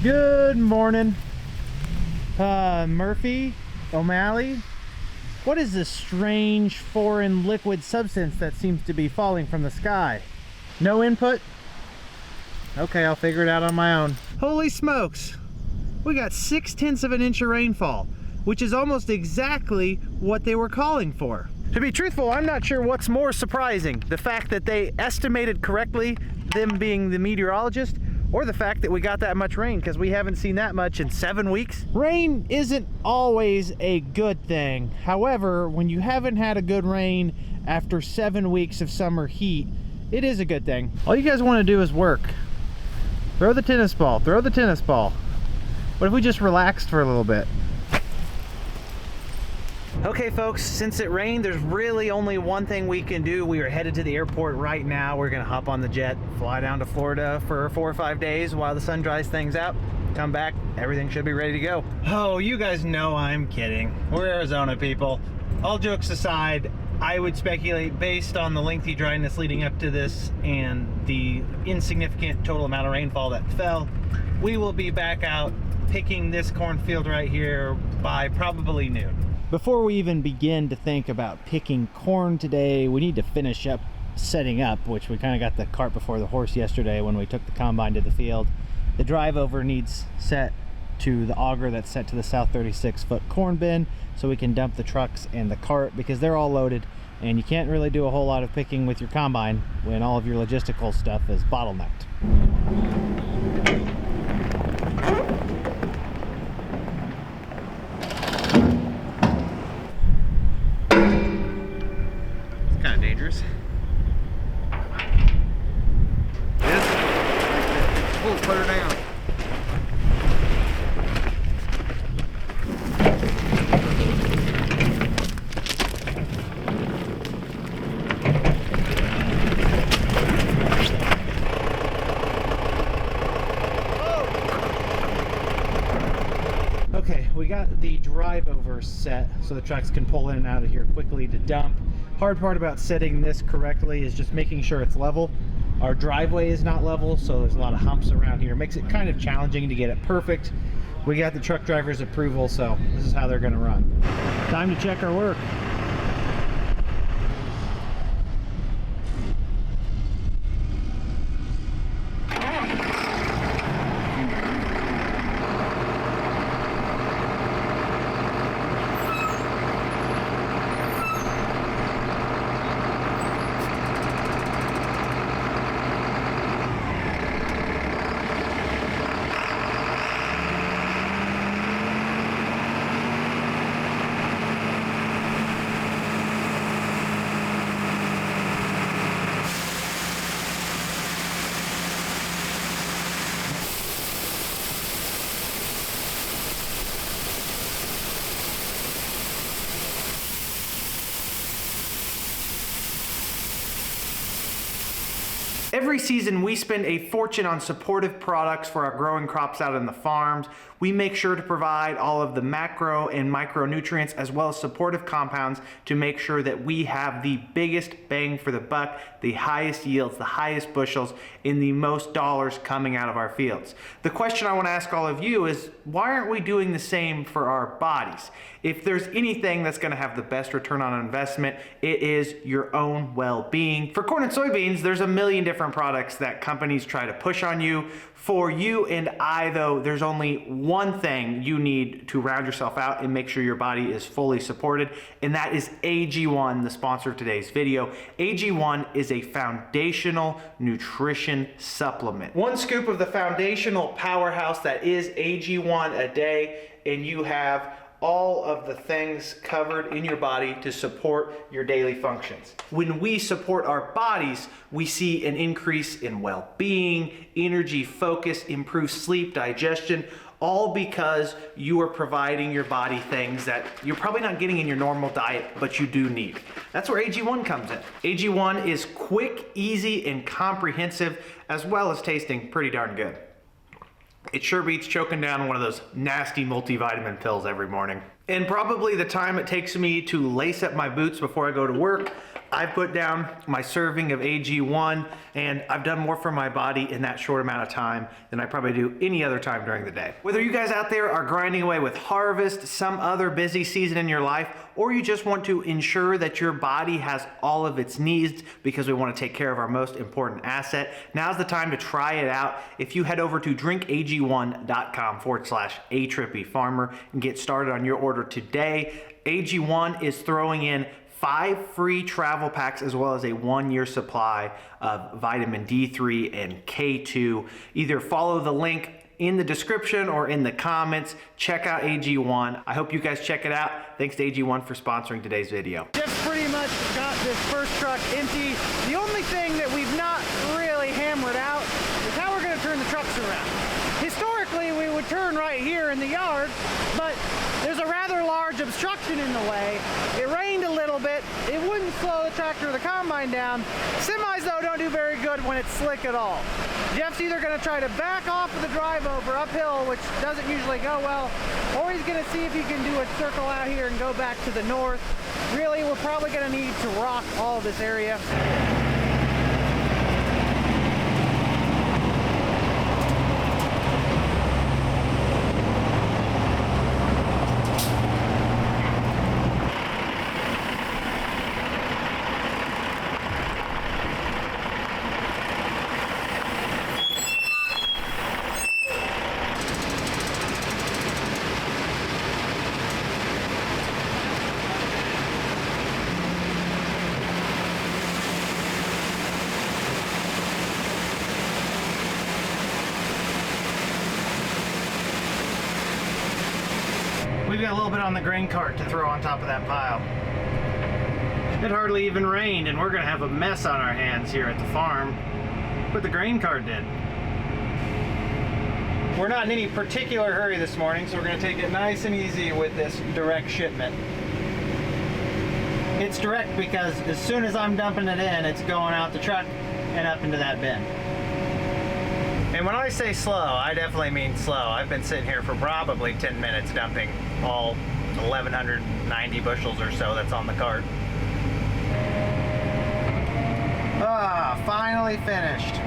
Good morning. Murphy, O'Malley, what is this strange foreign liquid substance that seems to be falling from the sky? No input? Okay, I'll figure it out on my own. Holy smokes! We got 6/10 of an inch of rainfall, which is almost exactly what they were calling for. To be truthful, I'm not sure what's more surprising, the fact that they estimated correctly, them being the meteorologist, or the fact that we got that much rain, because we haven't seen that much in 7 weeks. Rain isn't always a good thing. However, when you haven't had a good rain after 7 weeks of summer heat, it is a good thing. All you guys want to do is work. Throw the tennis ball, throw the tennis ball. What if we just relaxed for a little bit? Okay folks, since it rained, there's really only one thing we can do. We are headed to the airport right now. We're gonna hop on the jet, fly down to Florida for 4 or 5 days while the sun dries things out. Come back, everything should be ready to go. Oh, you guys know I'm kidding. We're Arizona people. All jokes aside, I would speculate, based on the lengthy dryness leading up to this and the insignificant total amount of rainfall that fell, we will be back out picking this cornfield right here by probably noon. Before we even begin to think about picking corn today, we need to finish up setting up, which we kind of got the cart before the horse yesterday when we took the combine to the field. The drive over needs set to the auger that's set to the south 36-foot corn bin so we can dump the trucks and the cart, because they're all loaded and you can't really do a whole lot of picking with your combine when all of your logistical stuff is bottlenecked. Kind of dangerous. Oh, put her down. Okay, we got the drive over set so the trucks can pull in and out of here quickly to dump. Hard part about setting this correctly is just making sure it's level. Our driveway is not level, so there's a lot of humps around here. It makes it kind of challenging to get it perfect. We got the truck driver's approval, so this is how they're gonna run. Time to check our work. Every season we spend a fortune on supportive products for our growing crops out in the farms. We make sure to provide all of the macro and micronutrients as well as supportive compounds to make sure that we have the biggest bang for the buck, the highest yields, the highest bushels, and the most dollars coming out of our fields. The question I want to ask all of you is, why aren't we doing the same for our bodies? If there's anything that's going to have the best return on investment, it is your own well-being. For corn and soybeans, there's a million different products that companies try to push on you. For you and I, though, there's only one thing you need to round yourself out and make sure your body is fully supported, and that is AG1, the sponsor of today's video. AG1 is a foundational nutrition supplement. One scoop of the foundational powerhouse that is AG1 a day, and you have all of the things covered in your body to support your daily functions. When we support our bodies, we see an increase in well-being, energy, focus, improved sleep, digestion, all because you are providing your body things that you're probably not getting in your normal diet, but you do need. That's where AG1 comes in. AG1 is quick, easy, and comprehensive, as well as tasting pretty darn good. It sure beats choking down one of those nasty multivitamin pills every morning. And probably the time it takes me to lace up my boots before I go to work, I've put down my serving of AG1, and I've done more for my body in that short amount of time than I probably do any other time during the day. Whether you guys out there are grinding away with harvest, some other busy season in your life, or you just want to ensure that your body has all of its needs because we want to take care of our most important asset, now's the time to try it out. If you head over to drinkag1.com/aTrippyFarmer and get started on your order today, AG1 is throwing in 5 free travel packs as well as a 1-year supply of vitamin D3 and K2. Either follow the link in the description or in the comments. Check out AG1. I hope you guys check it out. Thanks to AG1 for sponsoring today's video. Just pretty much got this first truck empty. The only thing that we've not really hammered out is how we're going to turn the trucks around. Historically, we would turn right here in the yard, but there's a rather large obstruction in the way. It rained a little bit. It wouldn't slow the tractor or the combine down. Semis, though, don't do very good when it's slick at all. Jeff's either going to try to back off of the drive over uphill, which doesn't usually go well, or he's going to see if he can do a circle out here and go back to the north. Really, we're probably going to need to rock all of this area. We've got a little bit on the grain cart to throw on top of that pile. It hardly even rained, and we're gonna have a mess on our hands here at the farm. But the grain cart did. We're not in any particular hurry this morning, so we're gonna take it nice and easy with this direct shipment. It's direct because as soon as I'm dumping it in, it's going out the truck and up into that bin. And when I say slow, I definitely mean slow. I've been sitting here for probably 10 minutes dumping all 1,190 bushels or so that's on the cart. Ah, finally finished.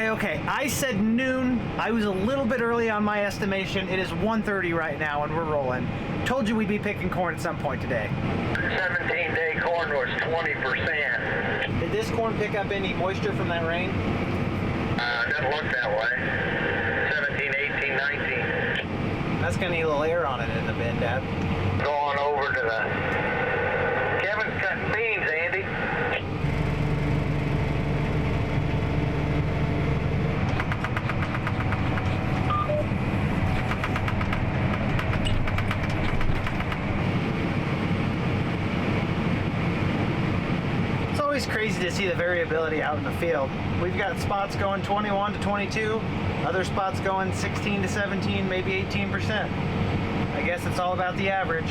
Okay, I said noon. I was a little bit early on my estimation. It is 1:30 right now and we're rolling. Told you we'd be picking corn at some point today. 17-day corn was 20%. Did this corn pick up any moisture from that rain? Doesn't look that way. 17, 18, 19. That's gonna need a little air on it in the bin, Dad. Going over to the... Kevin's cutting beans, Andy. It's crazy to see the variability out in the field. We've got spots going 21 to 22, other spots going 16 to 17, maybe 18%. I guess it's all about the average.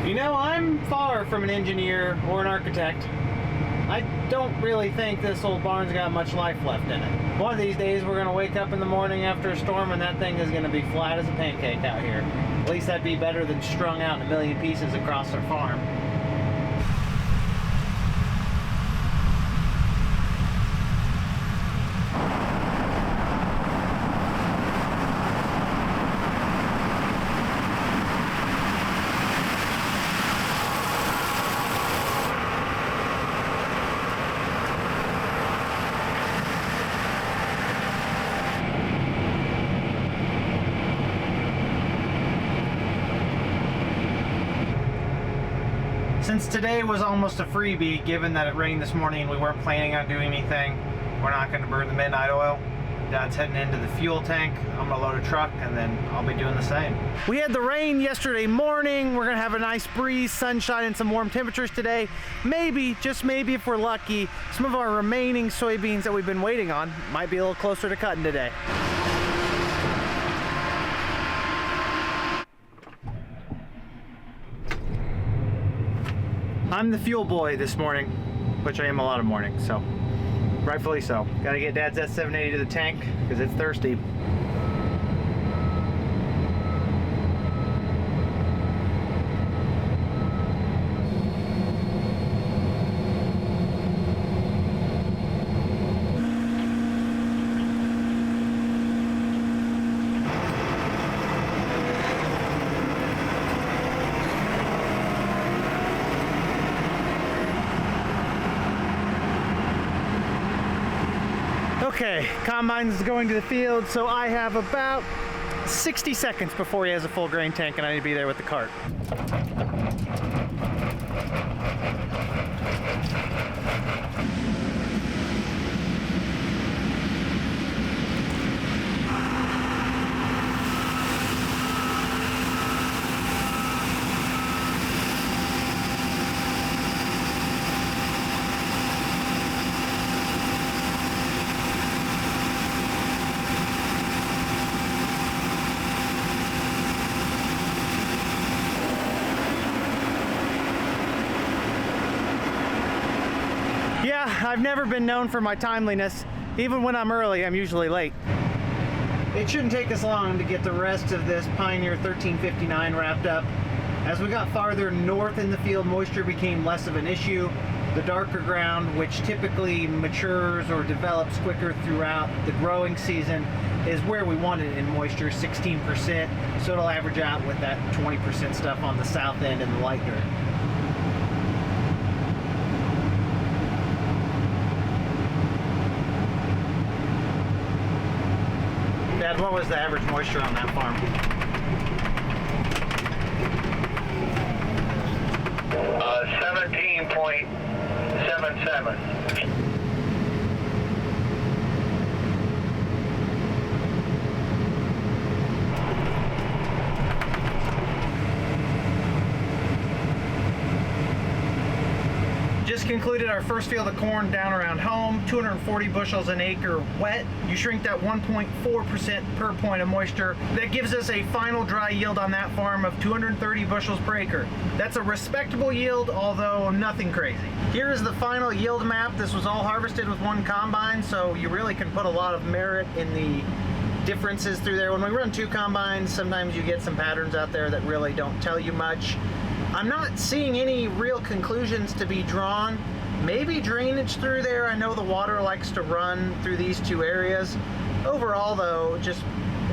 You know, I'm far from an engineer or an architect. I don't really think this old barn's got much life left in it. One of these days we're gonna wake up in the morning after a storm and that thing is gonna be flat as a pancake out here. At least that'd be better than strung out in a million pieces across our farm. Since today was almost a freebie, given that it rained this morning and we weren't planning on doing anything, we're not going to burn the midnight oil. Dad's heading into the fuel tank. I'm gonna load a truck and then I'll be doing the same. We had the rain yesterday morning. We're gonna have a nice breeze, sunshine, and some warm temperatures today. Maybe, just maybe if we're lucky, some of our remaining soybeans that we've been waiting on might be a little closer to cutting today. I'm the fuel boy this morning, which I am a lot of mornings, so rightfully so. Gotta get Dad's S780 to the tank because it's thirsty. Okay, combine's going to the field, so I have about 60 seconds before he has a full grain tank and I need to be there with the cart. Yeah, I've never been known for my timeliness. Even when I'm early, I'm usually late. It shouldn't take us long to get the rest of this Pioneer 1359 wrapped up. As we got farther north in the field, moisture became less of an issue. The darker ground, which typically matures or develops quicker throughout the growing season, is where we want it in moisture, 16%. So it'll average out with that 20% stuff on the south end and the light dirt. Dad, what was the average moisture on that farm? 17.77. Just concluded our first field of corn down around home, 240 bushels an acre wet. You shrink that 1.4% per point of moisture. That gives us a final dry yield on that farm of 230 bushels per acre. That's a respectable yield, although nothing crazy. Here is the final yield map. This was all harvested with one combine, so you really can put a lot of merit in the differences through there. When we run two combines, sometimes you get some patterns out there that really don't tell you much. I'm not seeing any real conclusions to be drawn. Maybe drainage through there. I know the water likes to run through these two areas. Overall though, just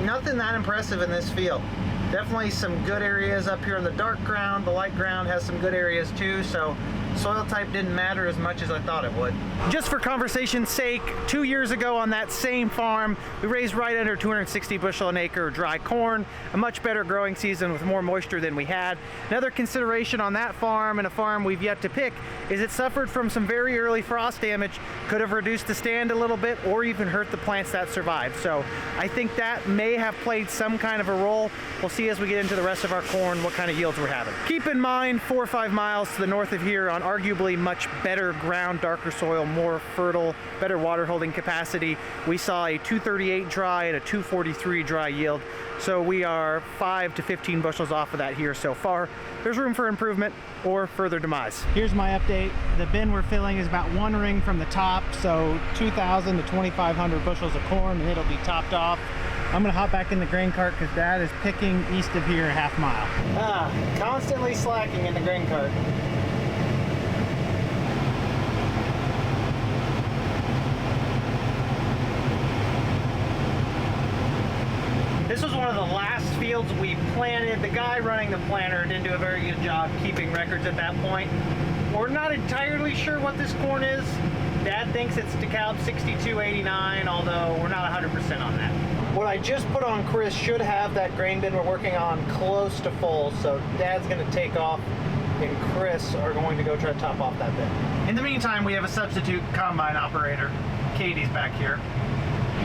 nothing that impressive in this field. Definitely some good areas up here in the dark ground. The light ground has some good areas too, so soil type didn't matter as much as I thought it would. Just for conversation's sake, 2 years ago on that same farm, we raised right under 260 bushel an acre dry corn, a much better growing season with more moisture than we had. Another consideration on that farm and a farm we've yet to pick is it suffered from some very early frost damage, could have reduced the stand a little bit or even hurt the plants that survived. So I think that may have played some kind of a role. We'll see as we get into the rest of our corn what kind of yields we're having. Keep in mind 4 or 5 miles to the north of here on arguably much better ground, darker soil, more fertile, better water holding capacity, we saw a 238 dry and a 243 dry yield. So we are 5 to 15 bushels off of that here so far. There's room for improvement or further demise. Here's my update. The bin we're filling is about 1 ring from the top, so 2,000 to 2,500 bushels of corn, and it'll be topped off. I'm gonna hop back in the grain cart because Dad is picking east of here a half mile. Constantly slacking in the grain cart. This was one of the last fields we planted. The guy running the planter didn't do a very good job keeping records at that point. We're not entirely sure what this corn is. Dad thinks it's DeKalb 6289, although we're not 100% on that. What I just put on Chris should have that grain bin we're working on close to full, so Dad's gonna take off and Chris are going to go try to top off that bin. In the meantime, we have a substitute combine operator. Katie's back here.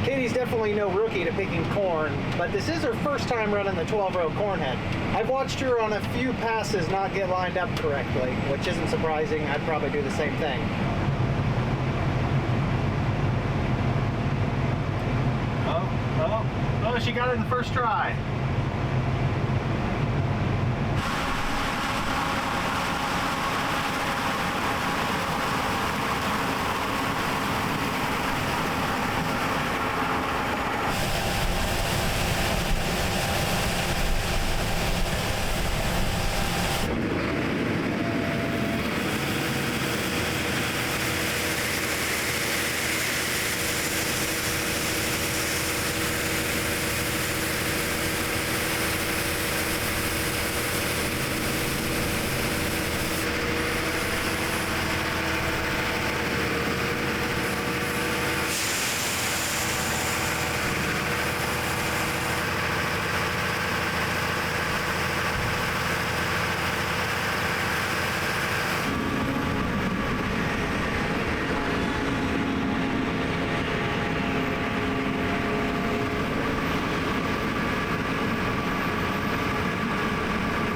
Katie's definitely no rookie to picking corn, but this is her first time running the 12-row corn head. I've watched her on a few passes not get lined up correctly, which isn't surprising. I'd probably do the same thing. Oh, she got it in the first try.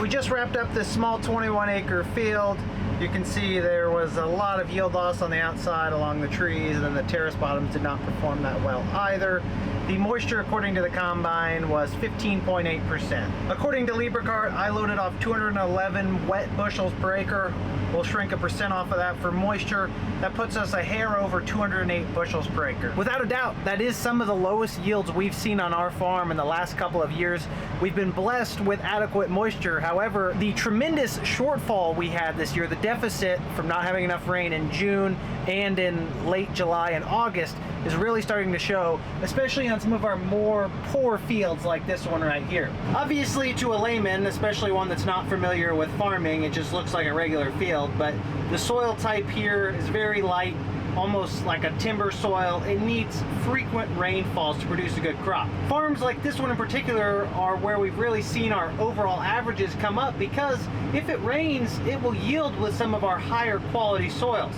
Just wrapped up this small 21-acre field. You can see there was a lot of yield loss on the outside along the trees, and then the terrace bottoms did not perform that well either. The moisture, according to the combine, was 15.8%. According to LibreCart, I loaded off 211 wet bushels per acre. We'll shrink 1% off of that for moisture. That puts us a hair over 208 bushels per acre. Without a doubt, that is some of the lowest yields we've seen on our farm in the last couple of years. We've been blessed with adequate moisture. However, the tremendous shortfall we had this year, the deficit from not having enough rain in June and in late July and August, is really starting to show, especially on some of our more poor fields like this one right here. Obviously, to a layman, especially one that's not familiar with farming, it just looks like a regular field, but the soil type here is very light, almost like a timber soil. It needs frequent rainfalls to produce a good crop. Farms like this one in particular are where we've really seen our overall averages come up, because if it rains, it will yield with some of our higher quality soils.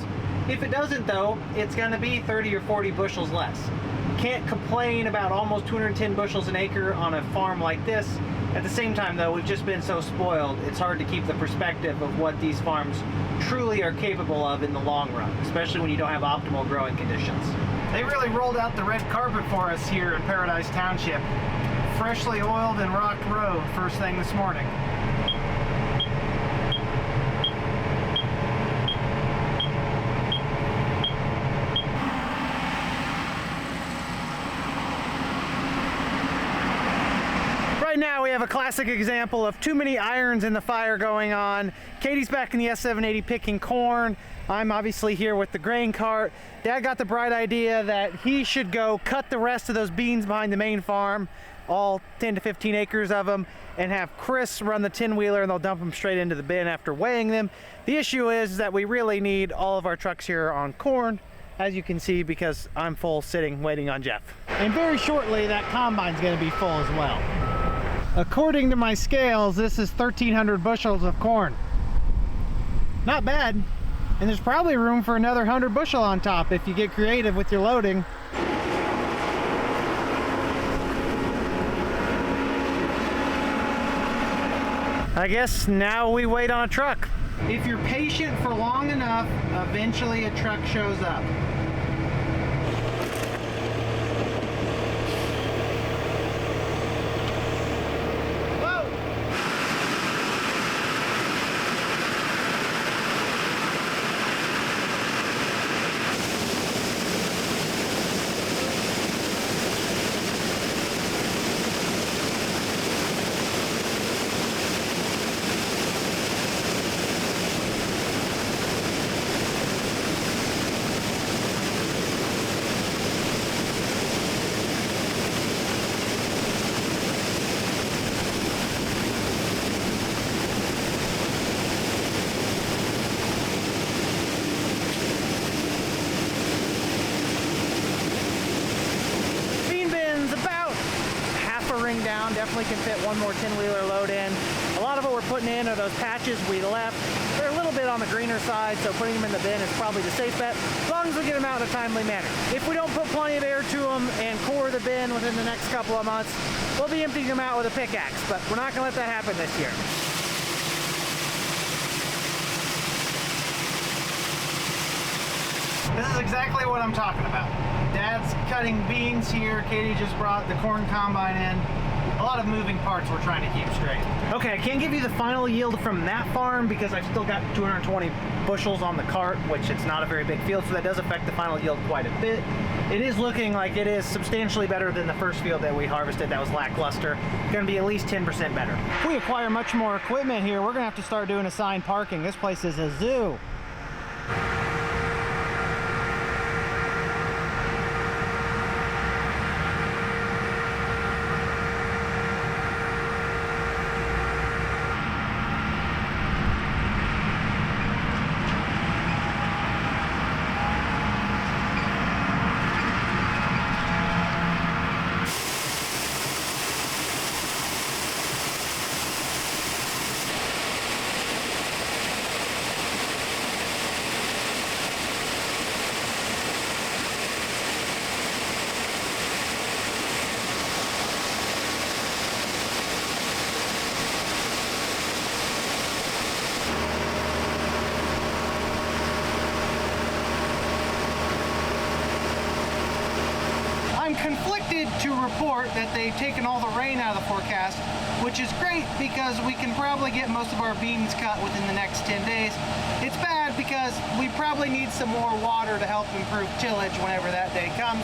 If it doesn't though, it's gonna be 30 or 40 bushels less. Can't complain about almost 210 bushels an acre on a farm like this. At the same time though, we've just been so spoiled, it's hard to keep the perspective of what these farms truly are capable of in the long run, especially when you don't have optimal growing conditions. They really rolled out the red carpet for us here in Paradise Township. Freshly oiled and rocked road first thing this morning. Right now we have a classic example of too many irons in the fire going on. Katie's back in the S780 picking corn. I'm obviously here with the grain cart. Dad got the bright idea that he should go cut the rest of those beans behind the main farm, all 10 to 15 acres of them, and have Chris run the 10-wheeler, and they'll dump them straight into the bin after weighing them. The issue is that we really need all of our trucks here on corn, as you can see, because I'm full sitting waiting on Jeff. And very shortly that combine's going to be full as well. According to my scales, this is 1,300 bushels of corn. Not bad. And there's probably room for another 100 bushel on top if you get creative with your loading. I guess now we wait on a truck. If you're patient for long enough, eventually a truck shows up. Down, definitely can fit one more 10-wheeler load in. A lot of what we're putting in are those patches we left. They're a little bit on the greener side, so putting them in the bin is probably the safe bet, as long as we get them out in a timely manner. If we don't put plenty of air to them and core the bin within the next couple of months, we'll be emptying them out with a pickaxe, but we're not gonna let that happen this year. This is exactly what I'm talking about. Dad's cutting beans here. Katie just brought the corn combine in. A lot of moving parts we're trying to keep straight. Okay, I can't give you the final yield from that farm because I've still got 220 bushels on the cart, which it's not a very big field, so that does affect the final yield quite a bit. It is looking like it is substantially better than the first field that we harvested that was lackluster. It's gonna be at least 10% better. If we acquire much more equipment here, we're gonna have to start doing assigned parking. This place is a zoo. I'm conflicted to report that they've taken all the rain out of the forecast, which is great because we can probably get most of our beans cut within the next 10 days. It's bad because we probably need some more water to help improve tillage whenever that day comes.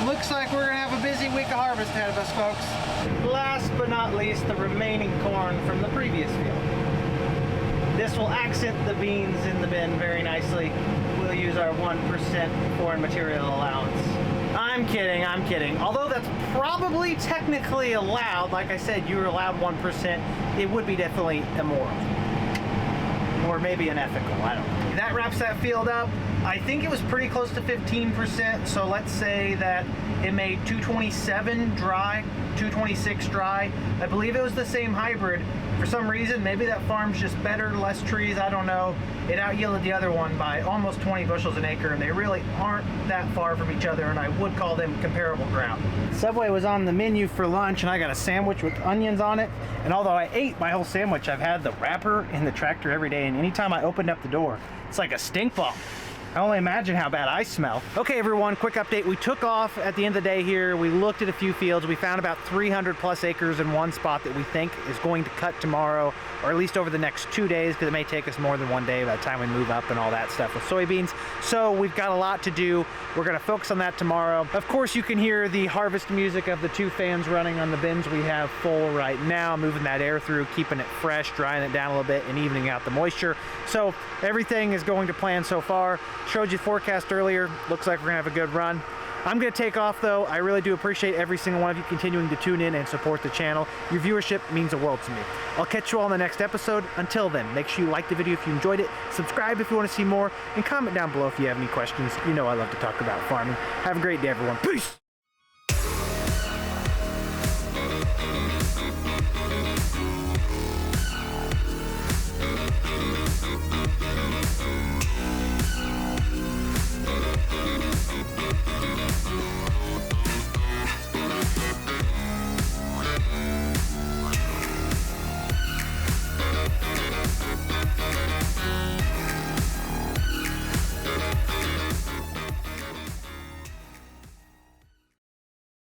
Looks like we're gonna have a busy week of harvest ahead of us, folks. Last but not least, the remaining corn from the previous field. This will accent the beans in the bin very nicely. We'll use our 1% foreign material allowance. I'm kidding, I'm kidding. Although that's probably technically allowed, like I said, you're allowed 1%, it would be definitely immoral. Or maybe unethical, I don't know. That wraps that field up. I think it was pretty close to 15%, so let's say that it made 227 dry, 226 dry. I believe it was the same hybrid. For some reason, maybe that farm's just better, less trees, I don't know. It out-yielded the other one by almost 20 bushels an acre, and they really aren't that far from each other, and I would call them comparable ground. Subway was on the menu for lunch, and I got a sandwich with onions on it. And although I ate my whole sandwich, I've had the wrapper in the tractor every day, and anytime I opened up the door, it's like a stink bomb. I only imagine how bad I smell. Okay, everyone, quick update. We took off at the end of the day here. We looked at a few fields. We found about 300 plus acres in one spot that we think is going to cut tomorrow, or at least over the next 2 days, because it may take us more than 1 day by the time we move up and all that stuff with soybeans. So we've got a lot to do. We're gonna focus on that tomorrow. Of course, you can hear the harvest music of the 2 fans running on the bins we have full right now, moving that air through, keeping it fresh, drying it down a little bit, and evening out the moisture. So everything is going to plan so far. Showed you the forecast earlier. Looks like we're gonna have a good run. I'm gonna take off though. I really do appreciate every single one of you continuing to tune in and support the channel. Your viewership means the world to me. I'll catch you all in the next episode. Until then, make sure you like the video if you enjoyed it, subscribe if you want to see more, and comment down below if you have any questions. You know I love to talk about farming. Have a great day, everyone. Peace!